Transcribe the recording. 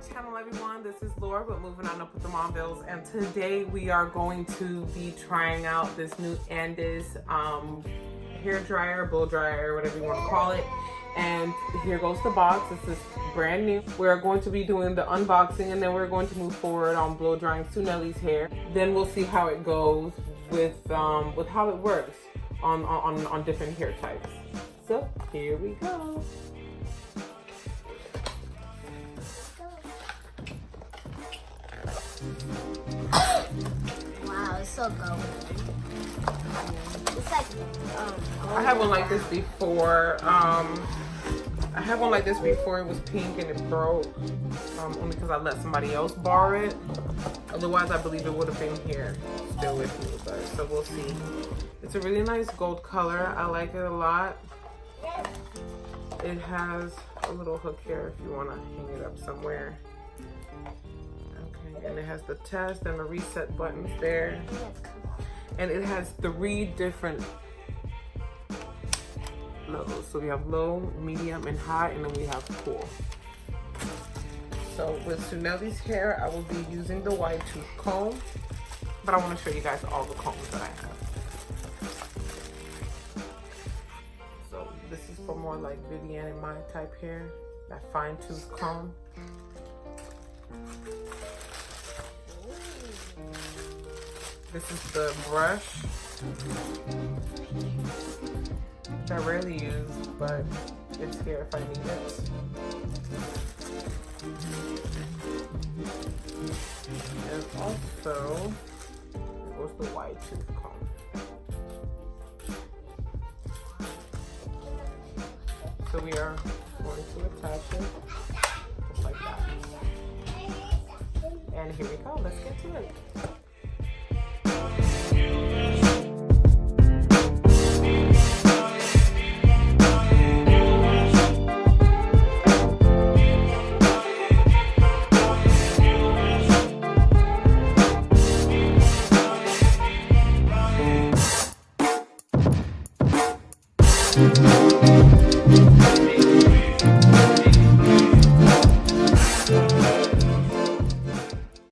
channel, everyone. This is Laura with Moving On Up with the Mom Bills, and today we are going to be trying out this new Andis hair dryer, blow dryer, whatever you want to call it. And here goes the box. This is brand new. We're going to be doing the unboxing, and then we're going to move forward on blow drying Suneli's hair. Then we'll see how it goes with how it works on different hair types. So here we go. Wow, it's so golden. It's like I had one like this before. I had one like this before. It was pink and it broke. Only because I let somebody else borrow it. Otherwise, I believe it would have been here still with me. But so we'll see. It's a really nice gold color. I like it a lot. It has a little hook here if you want to hang it up somewhere. Okay, and it has the test and the reset buttons there. And it has 3 different levels. So we have low, medium, and high, and then we have cool. So with Suneli's hair, I will be using the wide tooth comb, but I want to show you guys all the combs that I have. So this is for more like Vivian and my type hair, that fine tooth comb. This is the brush that I rarely use, but it's here if I need it. And also, here goes the wide tooth comb. So we are going to attach it just like that. And here we go. Let's get to it.